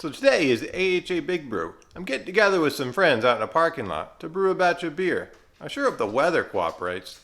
So today is AHA Big Brew. I'm getting together with some friends out in a parking lot to brew a batch of beer. I sure hope the weather cooperates.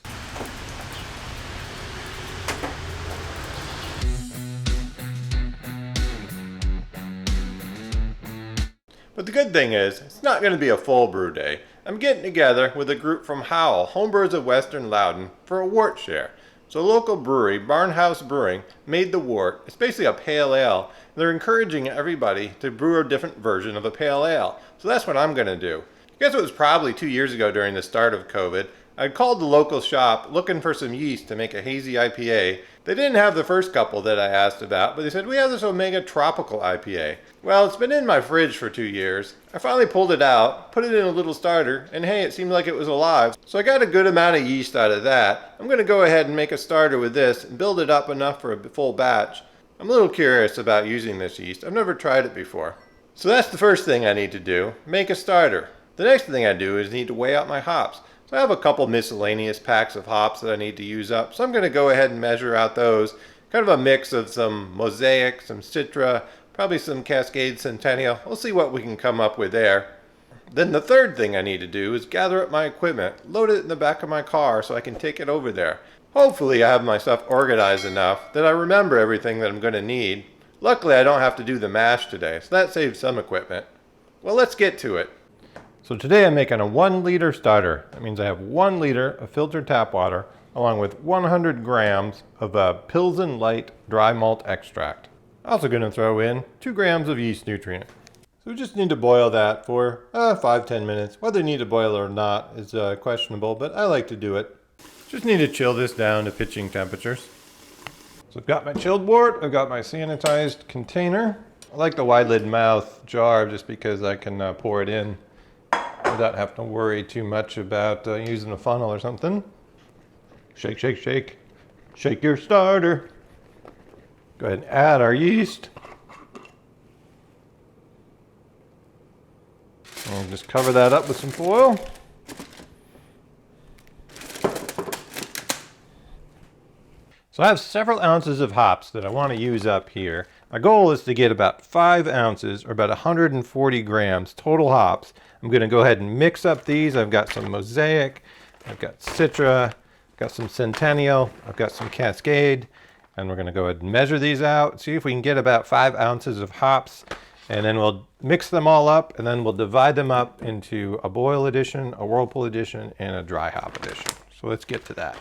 But the good thing is, it's not going to be a full brew day. I'm getting together with a group from HOWL, Homebrewers of Western Loudoun, for a wort share. So a local brewery, Barnhouse Brewing, made the wort. It's basically a pale ale. They're encouraging everybody to brew a different version of a pale ale. So that's what I'm going to do. I guess it was probably 2 years ago during the start of COVID. I called the local shop looking for some yeast to make a hazy IPA. They didn't have the first couple that I asked about, but they said, we have this Omega Tropical IPA. Well, it's been in my fridge for 2 years. I finally pulled it out, put it in a little starter, and hey, it seemed like it was alive. So I got a good amount of yeast out of that. I'm going to go ahead and make a starter with this and build it up enough for a full batch. I'm a little curious about using this yeast. I've never tried it before. So that's the first thing I need to do, make a starter. The next thing I do is need to weigh out my hops. So I have a couple miscellaneous packs of hops that I need to use up. So I'm going to go ahead and measure out those. Kind of a mix of some Mosaic, some Citra, probably some Cascade and Centennial. We'll see what we can come up with there. Then the third thing I need to do is gather up my equipment, load it in the back of my car so I can take it over there. Hopefully I have my stuff organized enough that I remember everything that I'm going to need. Luckily I don't have to do the mash today, so that saves some equipment. Well, let's get to it. So today I'm making a 1 liter starter. That means I have 1 liter of filtered tap water along with 100 grams of Pilsen Light dry malt extract. Also going to throw in 2 grams of yeast nutrient. So we just need to boil that for 5-10 minutes. Whether you need to boil it or not is questionable, but I like to do it. Just need to chill this down to pitching temperatures. So I've got my chilled wort, I've got my sanitized container. I like the wide lid mouth jar just because I can pour it in without having to worry too much about using a funnel or something. Shake, shake, shake. Shake your starter. Go ahead and add our yeast. And just cover that up with some foil. So I have several ounces of hops that I want to use up here. My goal is to get about 5 ounces or about 140 grams total hops. I'm going to go ahead and mix up these. I've got some Mosaic, I've got Citra, I've got some Centennial, I've got some Cascade, and we're going to go ahead and measure these out, see if we can get about 5 ounces of hops, and then we'll mix them all up, and then we'll divide them up into a boil edition, a whirlpool edition, and a dry hop edition. So let's get to that.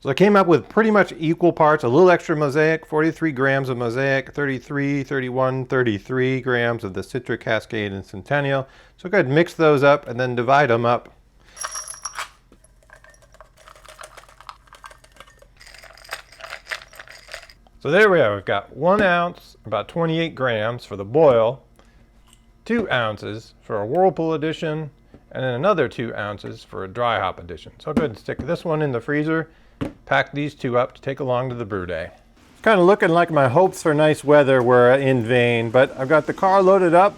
So I came up with pretty much equal parts, a little extra Mosaic, 43 grams of Mosaic, 33, 31, 33 grams of the Citra, Cascade, and Centennial. So go ahead and mix those up and then divide them up. So there we are, we've got 1 ounce, about 28 grams for the boil, 2 ounces for a whirlpool edition, and then another 2 ounces for a dry hop edition. So I'll go ahead and stick this one in the freezer. Pack these 2 up to take along to the brew day. It's kind of looking like my hopes for nice weather were in vain, but I've got the car loaded up.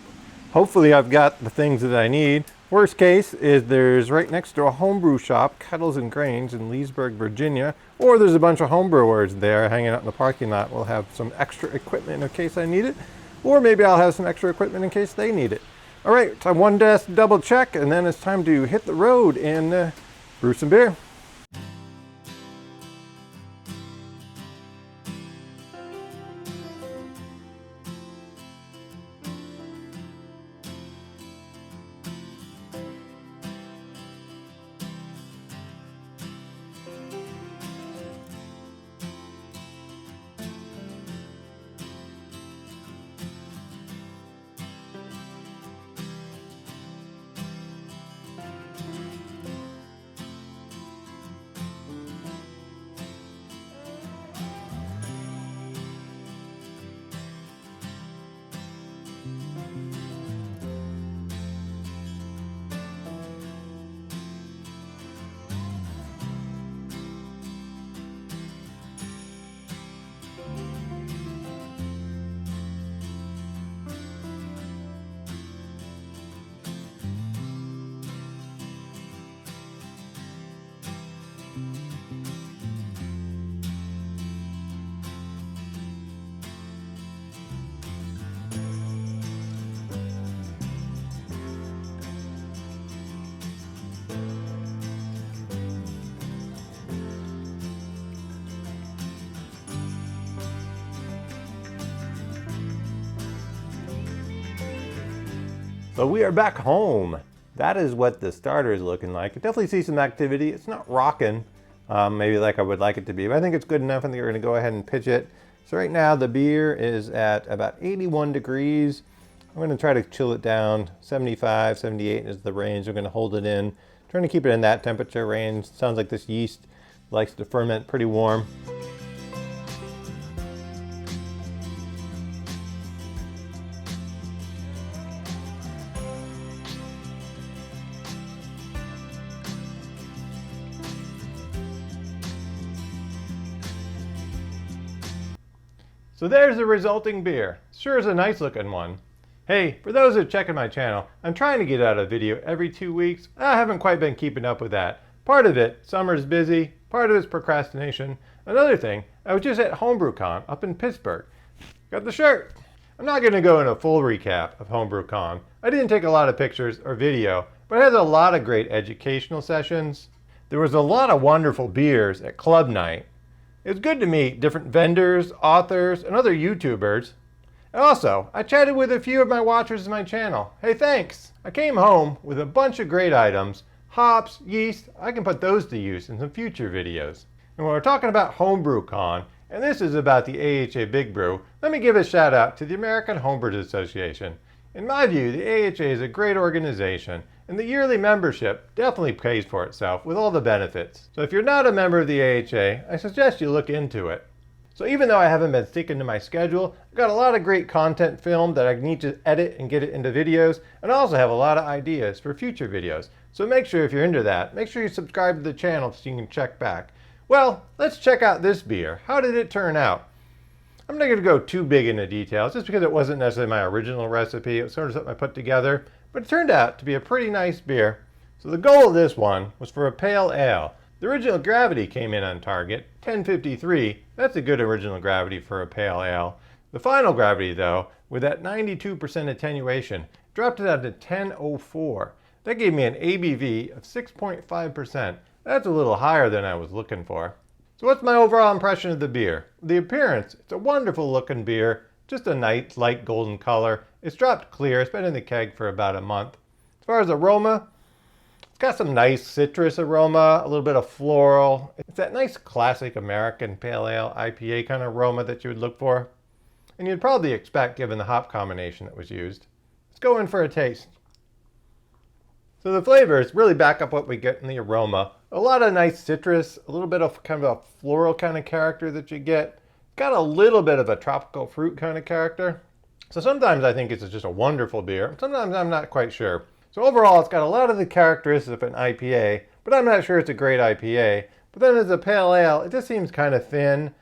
Hopefully I've got the things that I need. Worst case is there's right next to a homebrew shop, Kettles and Grains in Leesburg, Virginia, or there's a bunch of homebrewers there hanging out in the parking lot. We'll have some extra equipment in case I need it, or maybe I'll have some extra equipment in case they need it. All right, time one last double check, and then it's time to hit the road and brew some beer. So we are back home. That is what the starter is looking like. I definitely see some activity. It's not rocking, maybe like I would like it to be, but I think it's good enough. I think we're gonna go ahead and pitch it. So right now the beer is at about 81 degrees. I'm gonna try to chill it down. 75, 78 is the range. I'm gonna hold it in. Trying to keep it in that temperature range. Sounds like this yeast likes to ferment pretty warm. So there's the resulting beer. Sure is a nice looking one. Hey, for those who are checking my channel, I'm trying to get out a video every 2 weeks. I haven't quite been keeping up with that. Part of it, summer's busy, part of it's procrastination. Another thing, I was just at Homebrew Con up in Pittsburgh. Got the shirt. I'm not going to go in a full recap of Homebrew Con. I didn't take a lot of pictures or video, but it has a lot of great educational sessions. There was a lot of wonderful beers at club night. It was good to meet different vendors, authors, and other YouTubers. And also, I chatted with a few of my watchers of my channel. Hey, thanks! I came home with a bunch of great items. Hops, yeast, I can put those to use in some future videos. And when we're talking about Homebrew Con, and this is about the AHA Big Brew, let me give a shout out to the American Homebrewers Association. In my view, the AHA is a great organization, and the yearly membership definitely pays for itself with all the benefits. So if you're not a member of the AHA, I suggest you look into it. So even though I haven't been sticking to my schedule, I've got a lot of great content filmed that I need to edit and get it into videos, and I also have a lot of ideas for future videos. So make sure if you're into that, make sure you subscribe to the channel so you can check back. Well, let's check out this beer. How did it turn out? I'm not going to go too big into details just because it wasn't necessarily my original recipe. It was sort of something I put together, but it turned out to be a pretty nice beer. So the goal of this one was for a pale ale. The original gravity came in on target, 1053. That's a good original gravity for a pale ale. The final gravity though, with that 92% attenuation, dropped it down to 1004. That gave me an ABV of 6.5%. That's a little higher than I was looking for. So what's my overall impression of the beer? The appearance, it's a wonderful looking beer, just a nice light golden color. It's dropped clear, it's been in the keg for about a month. As far as aroma, it's got some nice citrus aroma, a little bit of floral. It's that nice classic American pale ale IPA kind of aroma that you would look for. And you'd probably expect given the hop combination that was used. Let's go in for a taste. So the flavors really back up what we get in the aroma. A lot of nice citrus, a little bit of kind of a floral kind of character that you get. Got a little bit of a tropical fruit kind of character. So sometimes I think it's just a wonderful beer. Sometimes I'm not quite sure. So overall, it's got a lot of the characteristics of an IPA, but I'm not sure it's a great IPA. But then as a pale ale, it just seems kind of thin.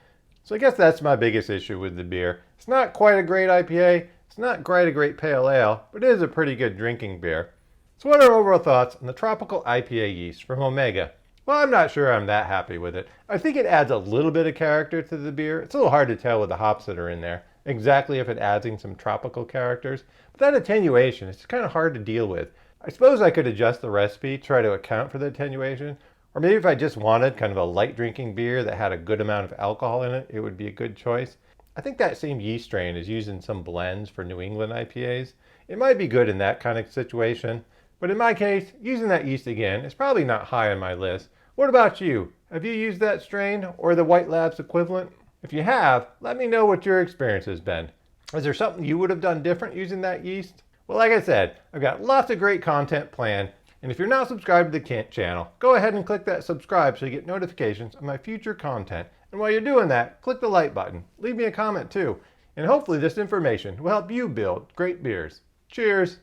So I guess that's my biggest issue with the beer. It's not quite a great IPA. It's not quite a great pale ale, but it is a pretty good drinking beer. So what are overall thoughts on the tropical IPA yeast from Omega? Well, I'm not sure I'm that happy with it. I think it adds a little bit of character to the beer. It's a little hard to tell with the hops that are in there exactly if it adds in some tropical characters. But that attenuation, it's kind of hard to deal with. I suppose I could adjust the recipe, try to account for the attenuation. Or maybe if I just wanted kind of a light drinking beer that had a good amount of alcohol in it, it would be a good choice. I think that same yeast strain is used in some blends for New England IPAs. It might be good in that kind of situation. But in my case, using that yeast again is probably not high on my list. What about you? Have you used that strain or the White Labs equivalent? If you have, let me know what your experience has been. Is there something you would have done different using that yeast? Well, like I said, I've got lots of great content planned. And if you're not subscribed to the channel, go ahead and click that subscribe so you get notifications of my future content. And while you're doing that, click the like button. Leave me a comment too. And hopefully this information will help you build great beers. Cheers!